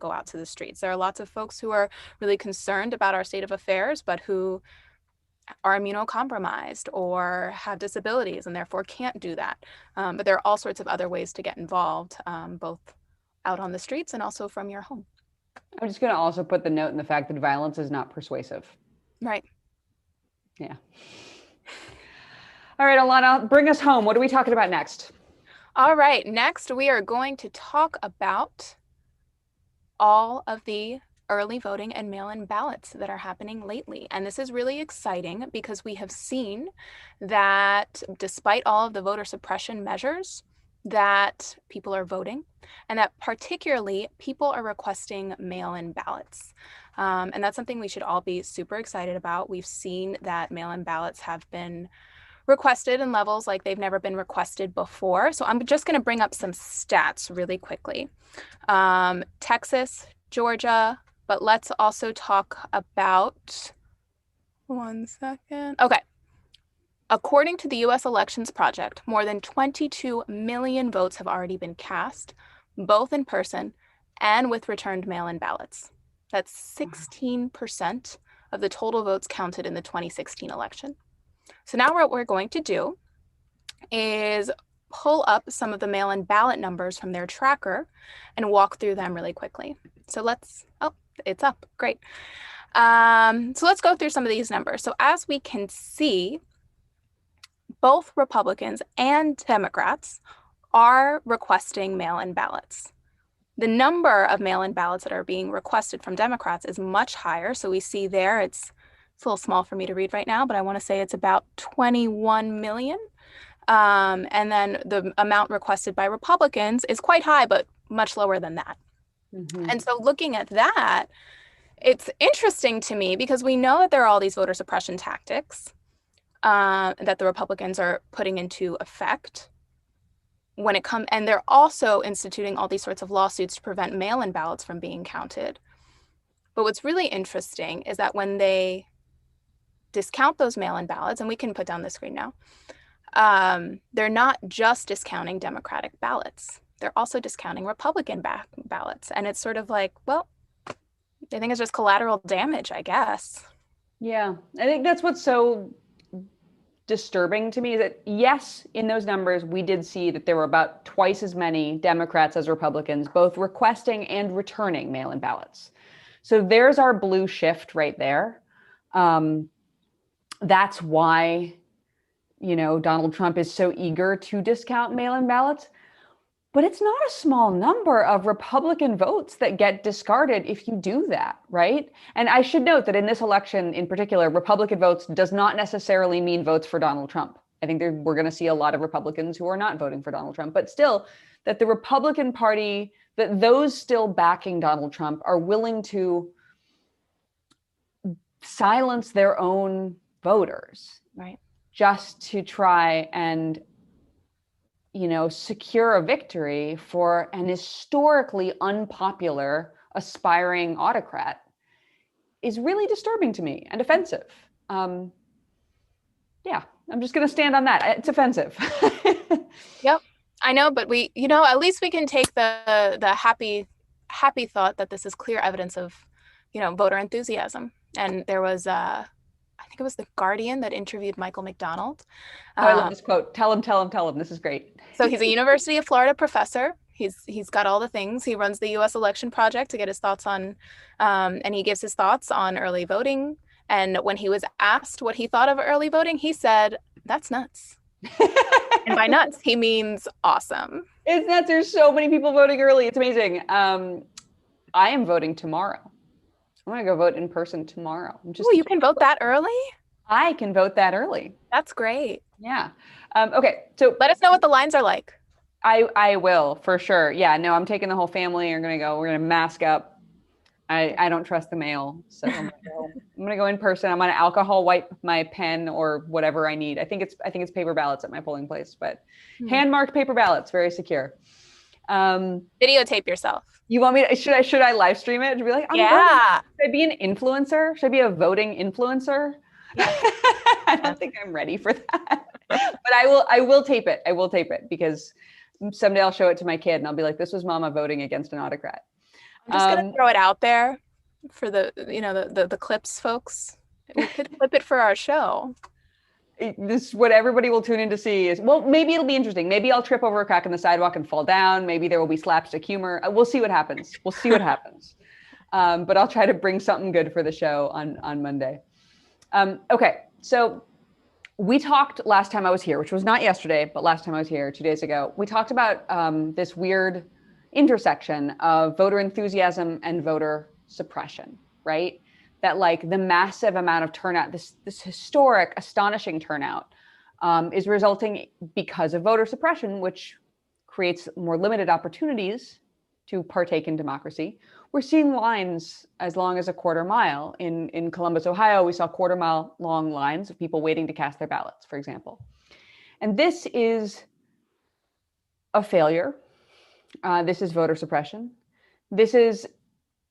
go out to the streets. There are lots of folks who are really concerned about our state of affairs, but who are immunocompromised or have disabilities and therefore can't do that. But there are all sorts of other ways to get involved, both out on the streets and also from your home. I'm just going to also put the note in the fact that violence is not persuasive. Right. Yeah. All right, Alana, bring us home. What are we talking about next? All right. Next, we are going to talk about all of the early voting and mail-in ballots that are happening lately. And this is really exciting because we have seen that despite all of the voter suppression measures, that people are voting, and that particularly people are requesting mail-in ballots. And that's something we should all be super excited about. We've seen that mail-in ballots have been requested in levels like they've never been requested before. So I'm just going to bring up some stats really quickly. Texas, Georgia, but let's also talk about, one second. Okay. According to the U.S. Elections Project, more than 22 million votes have already been cast, both in person and with returned mail-in ballots. That's 16% of the total votes counted in the 2016 election. So now what we're going to do is pull up some of the mail-in ballot numbers from their tracker and walk through them really quickly. So it's up, great. So let's go through some of these numbers. So as we can see, both Republicans and Democrats are requesting mail-in ballots. The number of mail-in ballots that are being requested from Democrats is much higher. So we see there, it's a little small for me to read right now, but I want to say it's about 21 million. And then the amount requested by Republicans is quite high, but much lower than that. Mm-hmm. And so looking at that, it's interesting to me because we know that there are all these voter suppression tactics that the Republicans are putting into effect and they're also instituting all these sorts of lawsuits to prevent mail-in ballots from being counted. But what's really interesting is that when they discount those mail-in ballots, and we can put down the screen now, they're not just discounting Democratic ballots. They're also discounting Republican ballots. And it's sort of like, well, I think it's just collateral damage, I guess. Yeah, I think that's what's so disturbing to me is that, yes, in those numbers, we did see that there were about twice as many Democrats as Republicans, both requesting and returning mail-in ballots. So there's our blue shift right there. That's why, Donald Trump is so eager to discount mail-in ballots. But it's not a small number of Republican votes that get discarded if you do that, right? And I should note that in this election in particular, Republican votes does not necessarily mean votes for Donald Trump. I think we're going to see a lot of Republicans who are not voting for Donald Trump, but still that the Republican Party, that those still backing Donald Trump are willing to silence their own voters, right? Just to try and secure a victory for an historically unpopular aspiring autocrat is really disturbing to me and offensive. Yeah, I'm just going to stand on that. It's offensive. Yep, I know, but we, at least we can take the happy thought that this is clear evidence of, voter enthusiasm. And there was I think it was The Guardian that interviewed Michael McDonald. I love this quote. Tell him. This is great. So he's a University of Florida professor. He's got all the things. He runs the U.S. Election Project to get his thoughts on, and he gives his thoughts on early voting. And when he was asked what he thought of early voting, he said, "That's nuts." And by nuts, he means awesome. It's nuts. There's so many people voting early. It's amazing. I am voting tomorrow. I'm going to go vote in person tomorrow. Oh, you can vote that early? I can vote that early. That's great. Yeah. Okay. So let us know what the lines are like. I will, for sure. Yeah, no, I'm taking the whole family. We're going to mask up. I don't trust the mail. So I'm going to go in person. I'm going to alcohol wipe my pen or whatever I need. I think it's paper ballots at my polling place, but hand marked paper ballots, very secure. Videotape yourself. You want me to, should I live stream it to be like, yeah. Should I be an influencer? Should I be a voting influencer? Yeah. I don't think I'm ready for that, but I will tape it. I will tape it because someday I'll show it to my kid and I'll be like, this was mama voting against an autocrat. I'm just gonna throw it out there for the clips folks. We could clip it for our show. This what everybody will tune in to see is, well, maybe it'll be interesting. Maybe I'll trip over a crack in the sidewalk and fall down. Maybe there will be slapstick humor. We'll see what happens. We'll see what happens. But I'll try to bring something good for the show on Monday. Okay, so we talked last time I was here, which was not yesterday, but last time I was here 2 days ago. We talked about this weird intersection of voter enthusiasm and voter suppression, right? That like the massive amount of turnout, this historic, astonishing turnout is resulting because of voter suppression, which creates more limited opportunities to partake in democracy. We're seeing lines as long as a quarter mile. In Columbus, Ohio, we saw quarter mile long lines of people waiting to cast their ballots, for example. And this is a failure. This is voter suppression. This is,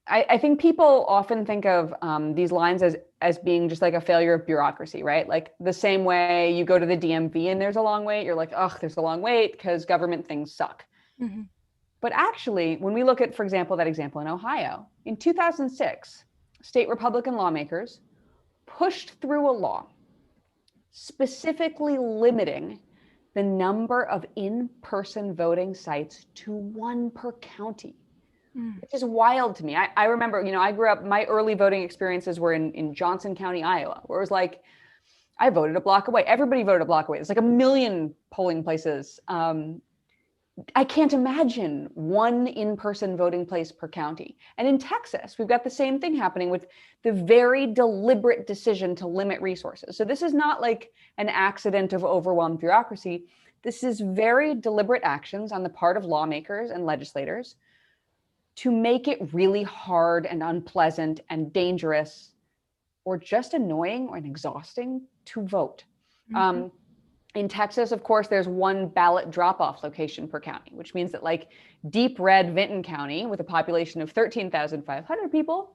I think people often think of these lines as being just like a failure of bureaucracy, right? Like the same way you go to the DMV and there's a long wait, you're like, oh, there's a long wait because government things suck. Mm-hmm. But actually, when we look at, for example, that example in Ohio, in 2006, state Republican lawmakers pushed through a law specifically limiting the number of in-person voting sites to 1 per county, which is wild to me. I remember, I grew up, my early voting experiences were in Johnson County, Iowa, where it was like, I voted a block away. Everybody voted a block away. It's like 1 million polling places. I can't imagine 1 in-person voting place per county. And in Texas, we've got the same thing happening with the very deliberate decision to limit resources. So this is not like an accident of overwhelmed bureaucracy. This is very deliberate actions on the part of lawmakers and legislators to make it really hard and unpleasant and dangerous or just annoying and exhausting to vote. Mm-hmm. In Texas, of course, there's 1 ballot drop-off location per county, which means that like deep red Vinton County with a population of 13,500 people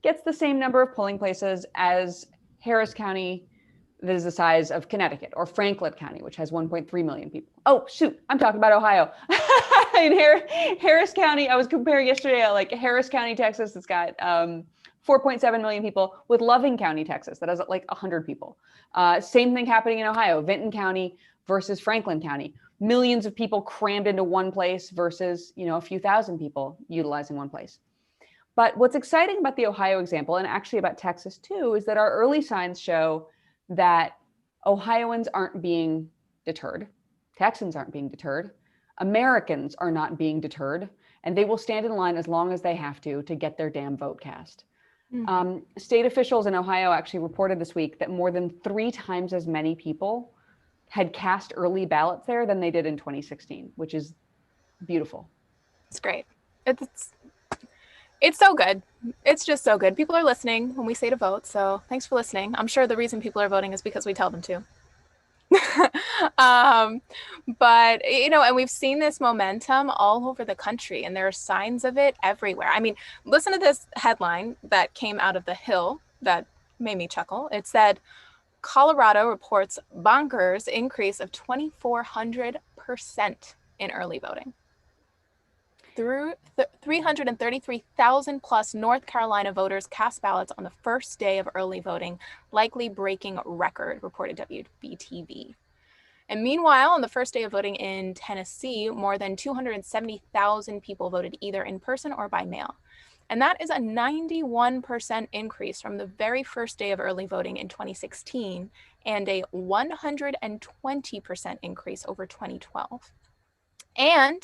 gets the same number of polling places as Harris County that is the size of Connecticut, or Franklin County, which has 1.3 million people. Oh, shoot, I'm talking about Ohio. In Harris County, I was comparing yesterday, like Harris County, Texas, it's got 4.7 million people, with Loving County, Texas, that has like 100 people. Same thing happening in Ohio, Vinton County versus Franklin County. Millions of people crammed into one place versus, a few thousand people utilizing one place. But what's exciting about the Ohio example, and actually about Texas too, is that our early signs show that Ohioans aren't being deterred. Texans aren't being deterred. Americans are not being deterred, and they will stand in line as long as they have to get their damn vote cast. Mm-hmm. State officials in Ohio actually reported this week that more than 3 times as many people had cast early ballots there than they did in 2016, which is beautiful. It's great. It's so good. It's just so good. People are listening when we say to vote, so thanks for listening. I'm sure the reason people are voting is because we tell them to. But, and we've seen this momentum all over the country, and there are signs of it everywhere. I mean, listen to this headline that came out of The Hill that made me chuckle. It said, Colorado reports bonkers increase of 2,400% in early voting. Through 333,000 plus North Carolina voters cast ballots on the first day of early voting, likely breaking record, reported WBTV. And meanwhile, on the first day of voting in Tennessee, more than 270,000 people voted either in person or by mail. And that is a 91% increase from the very first day of early voting in 2016 and a 120% increase over 2012. And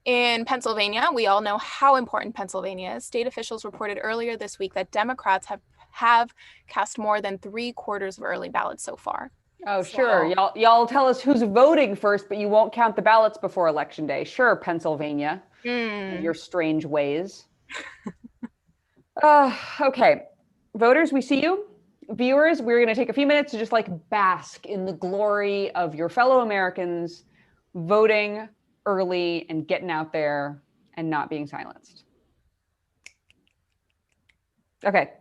in Pennsylvania, we all know how important Pennsylvania is. State officials reported earlier this week that Democrats have cast more than 3/4 of early ballots so far. Oh, sure. Y'all tell us who's voting first, but you won't count the ballots before Election Day. Sure, Pennsylvania. Your strange ways. Okay. Voters, we see you. Viewers, we're going to take a few minutes to just like bask in the glory of your fellow Americans voting early and getting out there and not being silenced. Okay,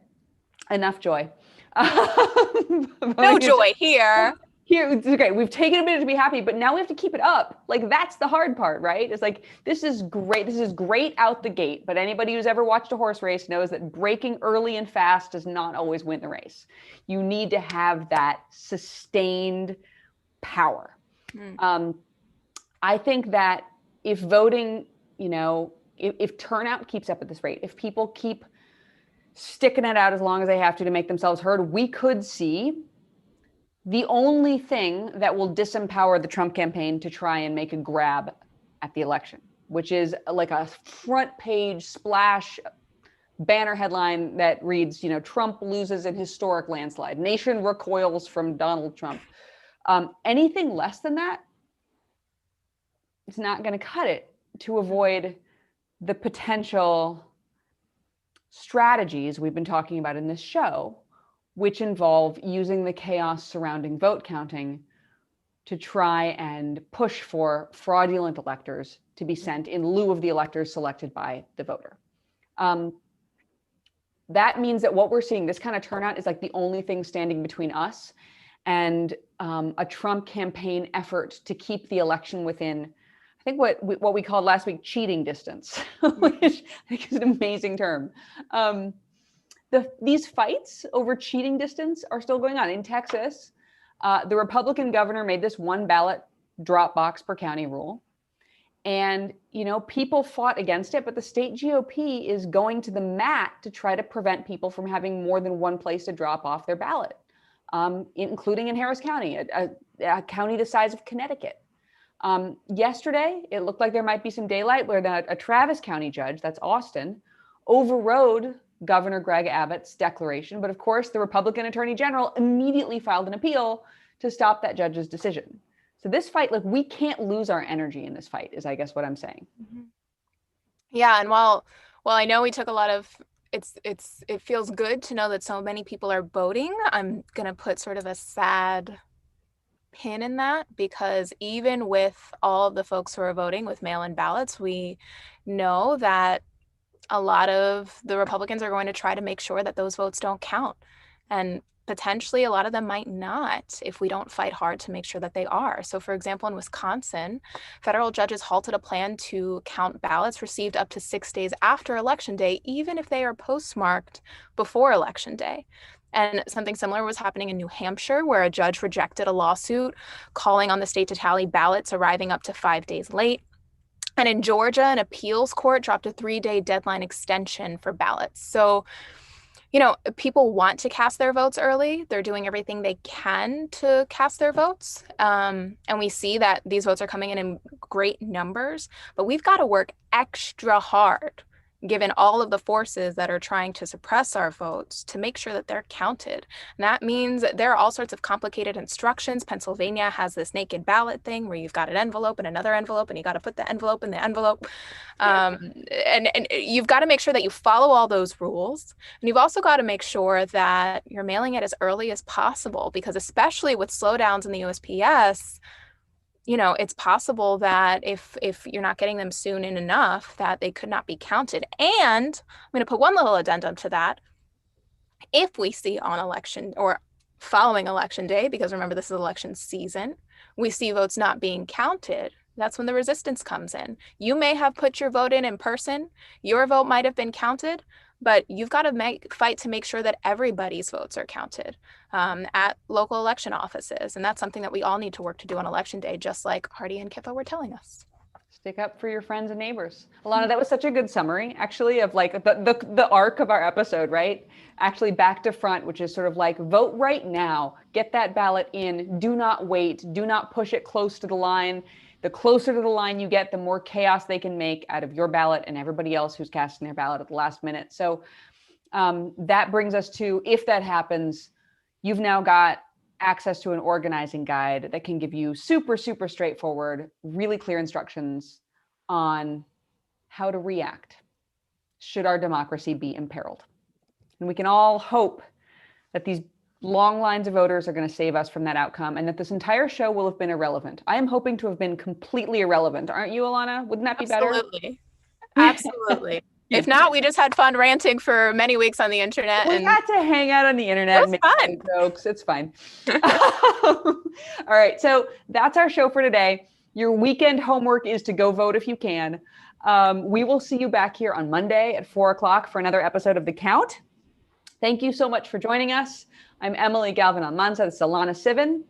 enough joy. No joy here. here, it's okay, we've taken a minute to be happy, but now we have to keep it up. Like, that's the hard part, right? It's like, this is great. This is great out the gate. But anybody who's ever watched a horse race knows that breaking early and fast does not always win the race. You need to have that sustained power. I think that if voting, if turnout keeps up at this rate, if people keep sticking it out as long as they have to make themselves heard, we could see the only thing that will disempower the Trump campaign to try and make a grab at the election, which is like a front page splash banner headline that reads, Trump loses in historic landslide. Nation recoils from Donald Trump. Anything less than that, it's not going to cut it to avoid the potential strategies we've been talking about in this show, which involve using the chaos surrounding vote counting to try and push for fraudulent electors to be sent in lieu of the electors selected by the voter. That means that what we're seeing, this kind of turnout, is like the only thing standing between us and a Trump campaign effort to keep the election within, I think what we called last week, cheating distance, which I think is an amazing term. These fights over cheating distance are still going on. In Texas, the Republican governor made this one ballot drop box per county rule. And, people fought against it, but the state GOP is going to the mat to try to prevent people from having more than one place to drop off their ballot, including in Harris County, a county the size of Connecticut. Yesterday, it looked like there might be some daylight where a Travis County judge, that's Austin, overrode Governor Greg Abbott's declaration. But of course, the Republican Attorney General immediately filed an appeal to stop that judge's decision. So this fight, like, we can't lose our energy in this fight, is I guess what I'm saying. Yeah, and while I know we took a lot of, it feels good to know that so many people are voting. I'm gonna put sort of a sad pin in that, because even with all of the folks who are voting with mail-in ballots, we know that a lot of the Republicans are going to try to make sure that those votes don't count. And potentially a lot of them might not if we don't fight hard to make sure that they are. So for example, in Wisconsin, federal judges halted a plan to count ballots received up to 6 days after Election Day, even if they are postmarked before Election Day. And something similar was happening in New Hampshire, where a judge rejected a lawsuit calling on the state to tally ballots arriving up to 5 days late. And in Georgia, an appeals court dropped a 3-day deadline extension for ballots. So, people want to cast their votes early. They're doing everything they can to cast their votes. And we see that these votes are coming in great numbers, but we've got to work extra hard, given all of the forces that are trying to suppress our votes, to make sure that they're counted. And that means there are all sorts of complicated instructions. Pennsylvania has this naked ballot thing where you've got an envelope and another envelope, and you got to put the envelope in the envelope. And you've got to make sure that you follow all those rules. And you've also got to make sure that you're mailing it as early as possible, because especially with slowdowns in the USPS, it's possible that if you're not getting them soon enough, that they could not be counted. And I'm going to put one little addendum to that. If we see on election or following Election Day, because remember, this is election season, we see votes not being counted, that's when the resistance comes in. You may have put your vote in person, your vote might have been counted, but you've got to fight to make sure that everybody's votes are counted at local election offices. And that's something that we all need to work to do on Election Day, just like Hardy and Kippa were telling us. Stick up for your friends and neighbors. Alana, that was such a good summary, actually, of like the arc of our episode, right? Actually back to front, which is sort of like, vote right now, get that ballot in, do not wait, do not push it close to the line. The closer to the line you get, the more chaos they can make out of your ballot and everybody else who's casting their ballot at the last minute. So that brings us to, if that happens, you've now got access to an organizing guide that can give you super, super straightforward, really clear instructions on how to react should our democracy be imperiled. And we can all hope that these long lines of voters are going to save us from that outcome, and that this entire show will have been irrelevant. I am hoping to have been completely irrelevant. Aren't you, Alana? Wouldn't that be better? Absolutely. Absolutely. If not, we just had fun ranting for many weeks on the internet. We got to hang out on the internet and make fun. jokes. It's fine. All right. So that's our show for today. Your weekend homework is to go vote if you can. We will see you back here on Monday at 4:00 for another episode of The Count. Thank you so much for joining us. I'm Emily Galvan Almanza. This is Alana Sivan.